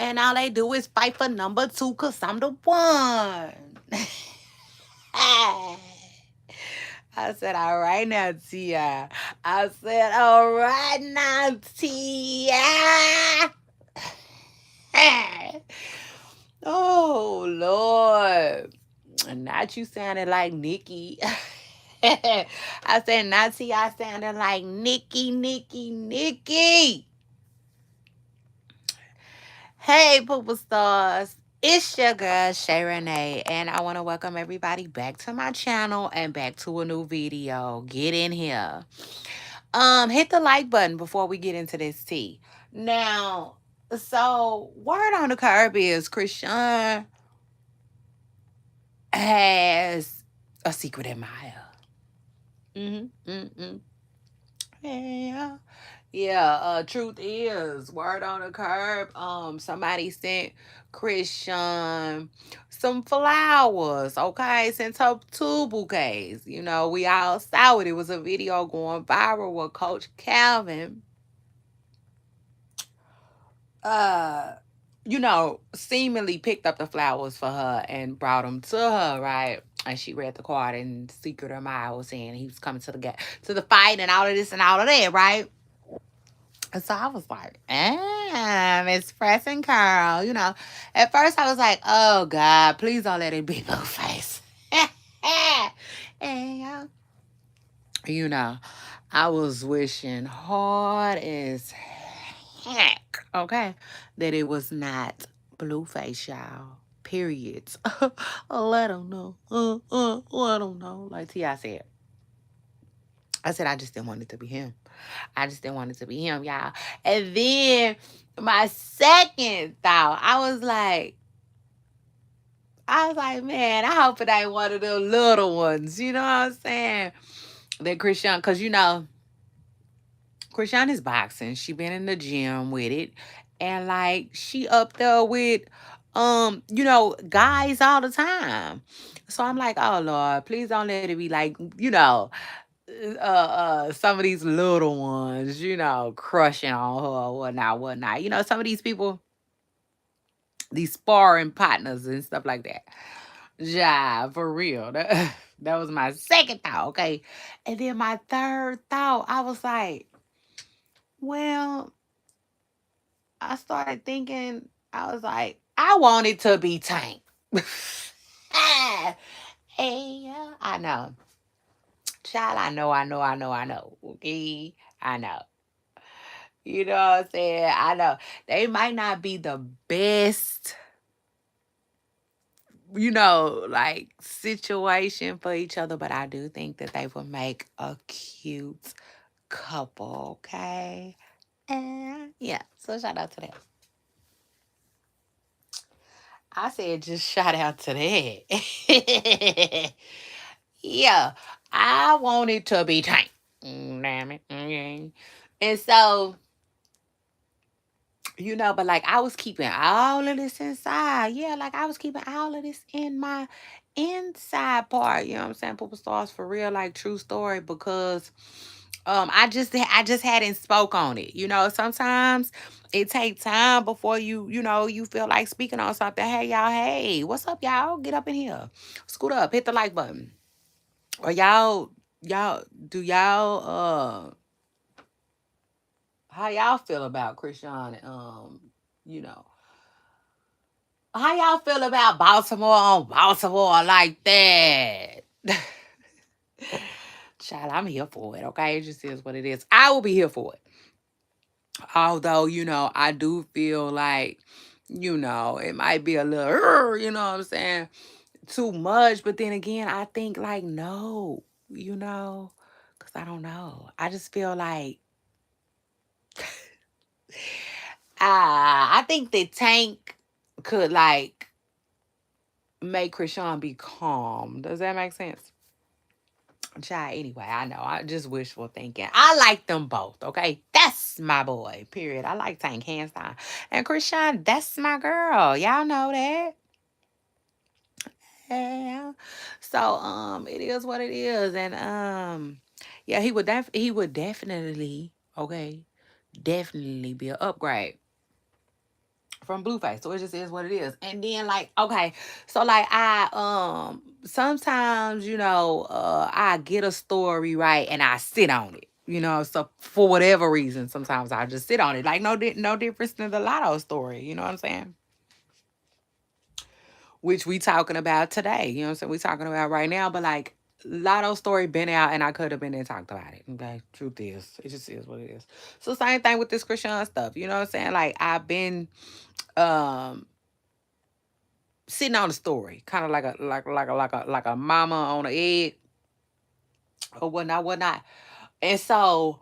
And all they do is fight for number two because I'm the one. I said, all right now, Tia. I said, all right now, Tia. Oh, Lord. Not you sounded like Nikki. I said, not Tia. I sounded like Nikki, Nikki, Nikki. Hey, Poopa Stars. It's your girl, Shay Renee, and I want to welcome everybody back to my channel and back to a new video. Get in here. Hit the like button before we get into this tea. Now, so word on the curb is Christian has a secret admirer. Mm-hmm. Yeah. Yeah, truth is, word on the curb, somebody sent Christian some flowers, okay? Sent her two bouquets. You know, we all saw it. It was a video going viral where Coach Calvin uh seemingly picked up the flowers for her and brought them to her, right? And she read the card and secret admirer was saying he was coming to the fight and all of this and all of that, right? And so I was like, Miss Pressing Curl. At first I was like, oh God, please don't let it be Blueface. and you know, I was wishing hard as heck, okay, that it was not Blueface, y'all. Periods. Let them know. Let them know. Like T.I. said. I said I just didn't want it to be him. I just didn't want it to be him, y'all. And then my second thought, I was like, man, I hope it ain't one of them little ones. You know what I'm saying? That Christian, because Christian is boxing. She been in the gym with it. And like she up there with guys all the time. So I'm like, oh Lord, please don't let it be like, some of these little ones, crushing on her or whatnot. Some of these people, these sparring partners and stuff like that. Yeah, for real. That was my second thought, okay? And then my third thought, I was like, well, I started thinking, I was like, I want it to be Tank. Yeah, I know. Child, I know. Okay, I know. You know what I'm saying? I know they might not be the best, like situation for each other, but I do think that they will make a cute couple, okay? And yeah, so shout out to them. I said just shout out to that. Yeah, I want it to be Tank. Damn it. Okay. And so but like I was keeping all of this inside. Yeah, like I was keeping all of this in my inside part. You know what I'm saying? Poopa Stars for real, like true story, because I just hadn't spoke on it. Sometimes it takes time before you feel like speaking on something. Hey y'all, hey, what's up, y'all? Get up in here. Scoot up, hit the like button. Or y'all do y'all how y'all feel about Christian you know how y'all feel about Baltimore on Baltimore like that? Child, I'm here for it, okay? It just is what it is. I will be here for it. Although, I do feel like, it might be a little, you know what I'm saying, too much. But then again, I think like, no, because I don't know. I just feel like, I think that Tank could like make Krishan be calm. Does that make sense? Child, anyway, I know. I just wishful thinking. I like them both, okay? That's my boy, period. I like Tank, hands down. And Krishan, that's my girl. Y'all know that. Yeah. So, it is what it is. And, yeah, he would definitely, okay, definitely be an upgrade from Blueface. So it just is what it is. And then like, okay, so like I sometimes, I get a story, right, and I sit on it. So for whatever reason, sometimes I just sit on it. Like no difference than the Lotto story, you know what I'm saying? Which we talking about today. You know what I'm saying? We talking about right now, but like Lotto story been out and I could have been and talked about it. Okay. Truth is. It just is what it is. So same thing with this Christian stuff. You know what I'm saying? Like I've been um sitting on the story, kind of like a mama on an egg or whatnot. And so,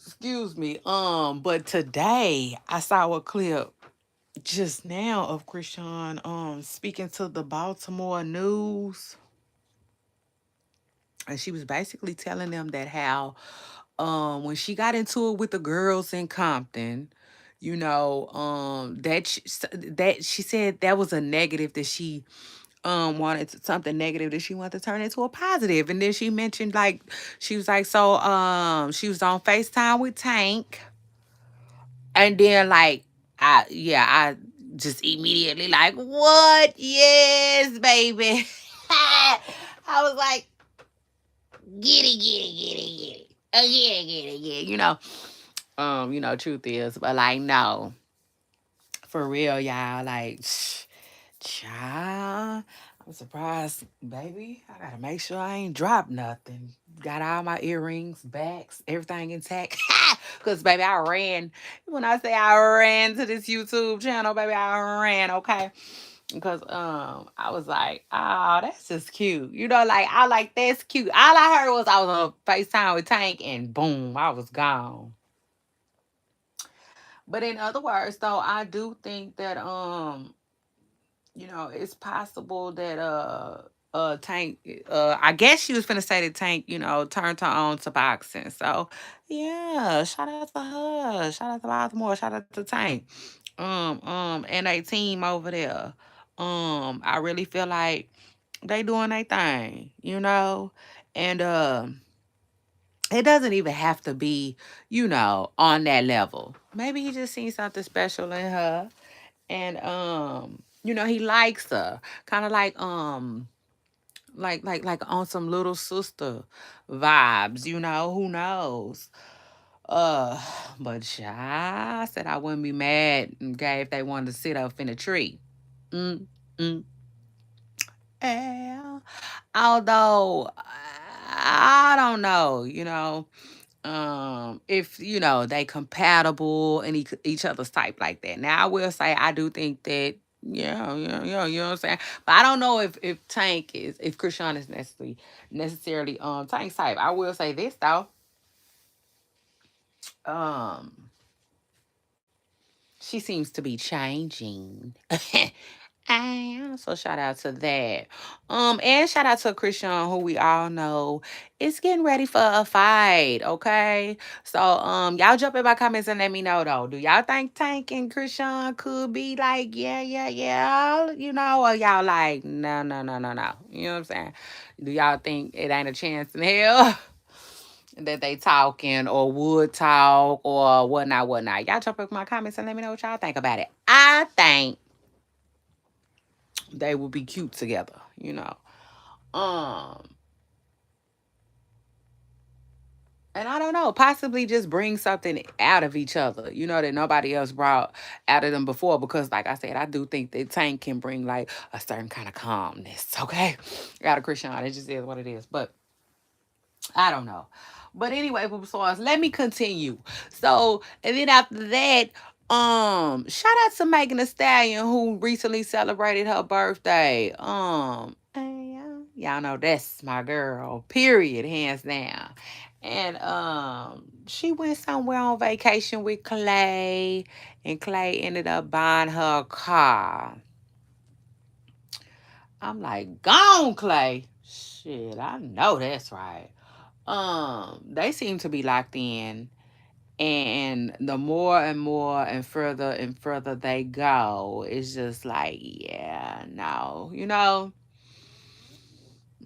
excuse me, but today I saw a clip just now of Krishan speaking to the Baltimore News, and she was basically telling them that how when she got into it with the girls in Compton, that she said that was a negative that she wanted something negative that she wanted to turn into a positive. And then she mentioned like she was like, so she was on FaceTime with Tank, and then like I just immediately like, what? Yes, baby. I was like, get it, get it, get it, get it. Oh yeah, get it, get it. Truth is, but like no, for real, y'all, like child, I'm surprised, baby. I gotta make sure I ain't dropped nothing. Got all my earrings, backs, everything intact. Cause baby, I ran. When I say I ran to this YouTube channel, baby, I ran, okay? Because I was like, oh, that's just cute. Like I like that's cute. All I heard was I was on FaceTime with Tank and boom, I was gone. But in other words, though, I do think that it's possible that Tank I guess she was finna say that Tank, turned her on to boxing. So yeah, shout out to her. Shout out to Baltimore. Shout out to Tank. And a team over there. I really feel like they doing their thing, and it doesn't even have to be, on that level. Maybe he just seen something special in her, and he likes her, kind of like on some little sister vibes, who knows. uh but yeah, I said I wouldn't be mad, okay, if they wanted to sit up in a tree. mm, mm, yeah. Although I don't know, if they compatible and each other's type like that. Now I will say I do think that, yeah, you know what I'm saying. But I don't know if Tank is, if Krishan is necessarily Tank's type. I will say this though, um she seems to be changing. And so shout out to that. And shout out to Krishan, who we all know is getting ready for a fight. Okay. So y'all jump in my comments and let me know though. Do y'all think Tank and Krishan could be like, yeah, yeah, yeah? Or y'all like, no, no, no, no, no. You know what I'm saying? Do y'all think it ain't a chance in hell that they talking or would talk or whatnot, whatnot? Y'all jump in my comments and let me know what y'all think about it. I think they will be cute together. Um, and I don't know, possibly just bring something out of each other, that nobody else brought out of them before. Because, like I said, I do think that Tank can bring like a certain kind of calmness. Okay, got a Christian. It just is what it is. But I don't know. But anyway, Poopa Stars, let me continue. So, and then after that, shout out to Megan Thee Stallion, who recently celebrated her birthday. And y'all know that's my girl, period, hands down. And she went somewhere on vacation with Clay, and Clay ended up buying her a car. I'm like, gone, Clay. Shit, I know that's right. They seem to be locked in, and the more and more and further they go, it's just like, yeah, no,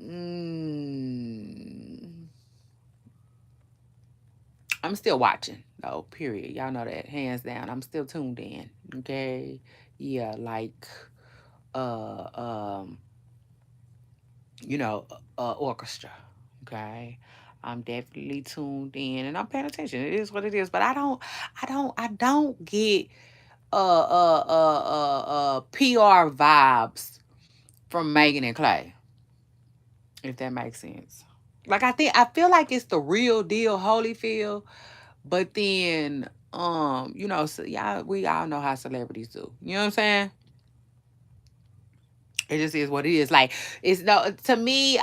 mm, I'm still watching. No, period. Y'all know that. Hands down. I'm still tuned in. Okay. Yeah, like uh um, orchestra. Okay. I'm definitely tuned in and I'm paying attention. It is what it is. But I don't get PR vibes from Megan and Clay, if that makes sense. Like I feel like it's the real deal Holyfield, but then so y'all we all know how celebrities do. You know what I'm saying? It just is what it is. Like it's no to me.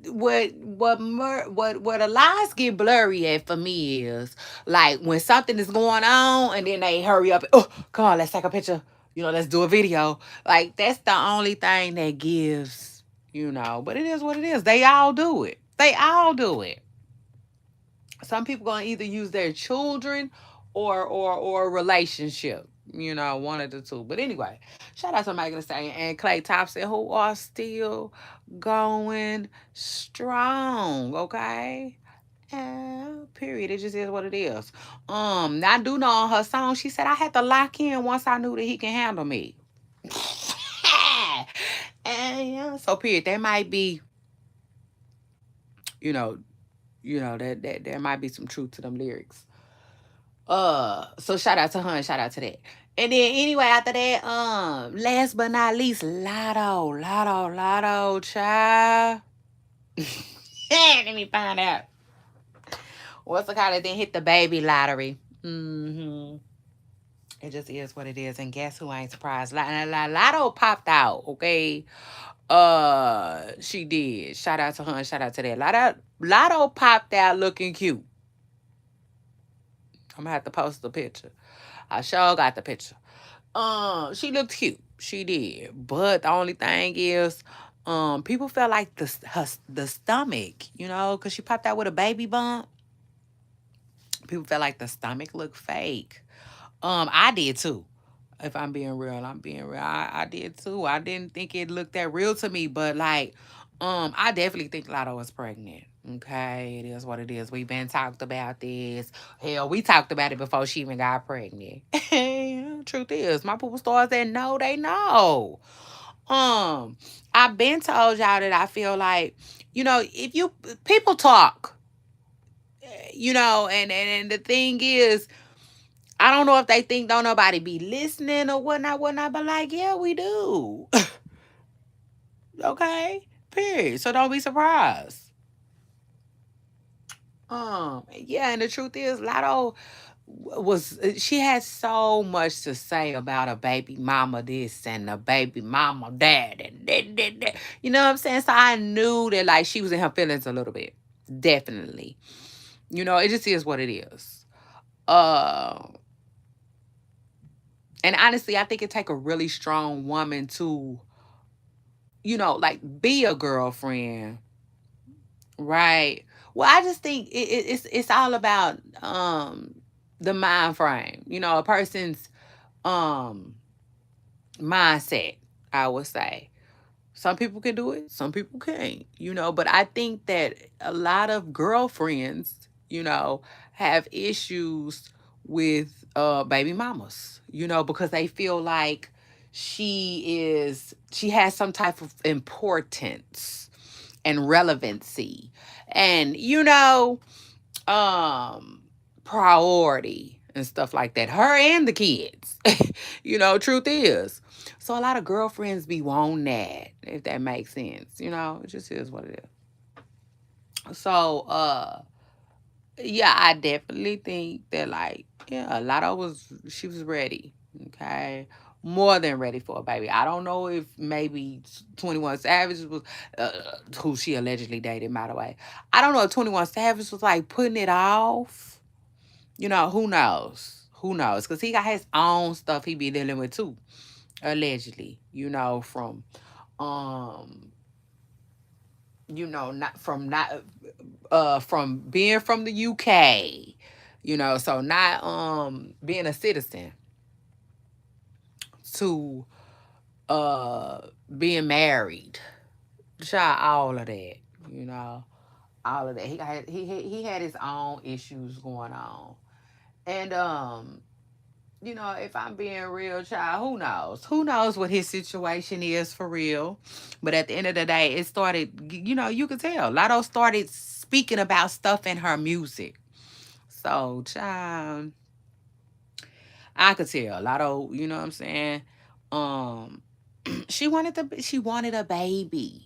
What the lines get blurry at for me is like when something is going on and then they hurry up. Oh, come on, let's take a picture. Let's do a video. Like that's the only thing that gives. But it is what it is. They all do it. They all do it. Some people gonna either use their children or relationship. One of the two. But anyway, shout out to Megan Thee Stallion and Clay Thompson who are still going strong. Okay. Period. It just is what it is. I do know on her song, she said I had to lock in once I knew that he can handle me. And so period. That might be, you know, that there might be some truth to them lyrics. So shout out to her and shout out to that. And then anyway, after that, last but not least, Lotto, child. Let me find out. What's the kind of thing hit the baby lottery? Mm-hmm. It just is what it is. And guess who ain't surprised? Lotto popped out, okay? She did. Shout out to her and shout out to that. Lotto popped out looking cute. I'm gonna have to post the picture. I sure got the picture. She looked cute. She did. But the only thing is, people felt like the stomach, because she popped out with a baby bump. People felt like the stomach looked fake. I did too. If I'm being real, I'm being real. I did too. I didn't think it looked that real to me, but like, I definitely think Lotto was pregnant. Okay, it is what it is. We've been talked about this. Hell, we talked about it before she even got pregnant. Truth is, my people stars that know, they know. I've been told y'all that I feel like, if you people talk, and the thing is, I don't know if they think don't nobody be listening or whatnot, but like, yeah, we do. Okay? Period. So don't be surprised. Yeah, and the truth is, Lotto she had so much to say about a baby mama this and a baby mama that and that. You know what I'm saying? So I knew that like she was in her feelings a little bit. Definitely. It just is what it is. Uh and honestly, I think it take a really strong woman to, like be a girlfriend, right? Well, I just think it's all about the mind frame, a person's um mindset, I would say. Some people can do it, some people can't, but I think that a lot of girlfriends, have issues with baby mamas, because they feel like she has some type of importance and relevancy and um priority and stuff like that. Her and the kids. Truth is. So a lot of girlfriends be wanting that, if that makes sense. It just is what it is. So yeah, I definitely think that like, yeah, a lot of she was ready. Okay. More than ready for a baby. I don't know if maybe 21 Savage was who she allegedly dated, by the way. I don't know if 21 Savage was like putting it off. Who knows? Who knows? Because he got his own stuff he be dealing with too, allegedly. Um, from being from the UK, so not being a citizen to being married. Child, all of that, you know. all of that. He had his own issues going on. And if I'm being real, child, who knows? Who knows what his situation is for real? But at the end of the day, it started, you could tell. Lotto started speaking about stuff in her music. So, child, I could tell. Lotto, you know what I'm saying? Um, she wanted a baby.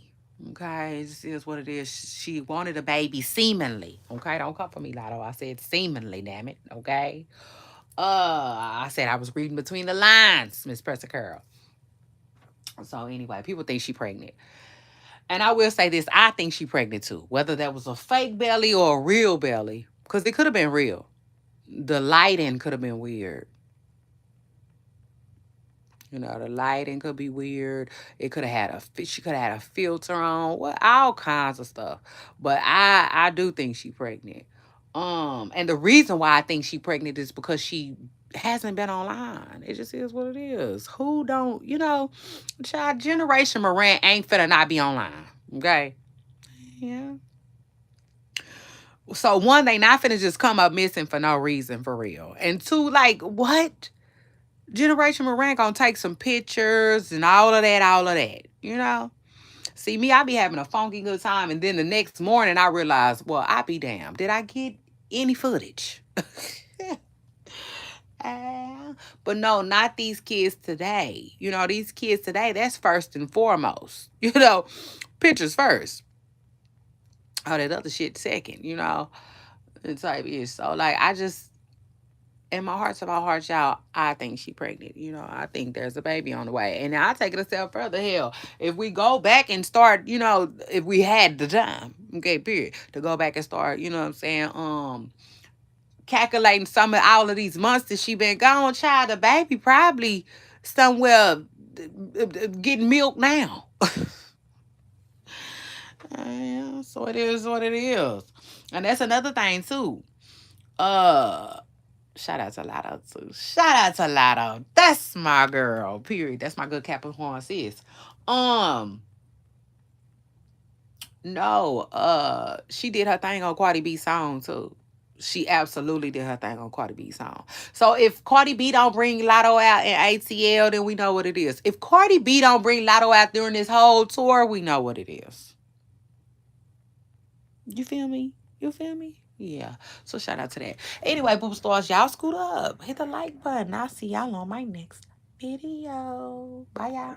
Okay, this is what it is. She wanted a baby seemingly. Okay, don't come for me, Lotto. I said seemingly, damn it. Okay. I said I was reading between the lines, Miss Presser Curl. So anyway, people think she pregnant. And I will say this, I think she pregnant too. Whether that was a fake belly or a real belly. Because it could have been real. The lighting could have been weird. The lighting could be weird. It could have had she could have had a filter on, well, all kinds of stuff. But I do think she pregnant. And the reason why I think she pregnant is because she hasn't been online. It just is what it is. Who don't, child, Generation Morant ain't finna not be online. Okay. Yeah. So one, they not finna just come up missing for no reason for real. And two, like, what? Generation Morant gonna take some pictures and all of that. See, me, I be having a funky good time, and then the next morning I realize, well, I be damned. Did I get any footage? But no, not these kids today. These kids today, that's first and foremost. Pictures first. All that other shit second. The type is. So, like, I just, in my hearts of my hearts, y'all, I think she pregnant. I think there's a baby on the way. And I take it a step further. Hell, if we go back and start, if we had the time, okay, period, to go back and start, you know what I'm saying, calculating all of these months that she been gone, child, the baby probably somewhere getting milk now. Yeah, so it is what it is. And that's another thing too. Shout out to Lotto too. Shout out to Lotto. That's my girl. Period. That's my good Capricorn sis. No, she did her thing on Cardi B song too. She absolutely did her thing on Cardi B song. So if Cardi B don't bring Lotto out in ATL, then we know what it is. If Cardi B don't bring Lotto out during this whole tour, we know what it is. You feel me? You feel me? Yeah. So shout out to that. Anyway, Boob Stars, y'all scoot up. Hit the like button. I'll see y'all on my next video. Bye, y'all.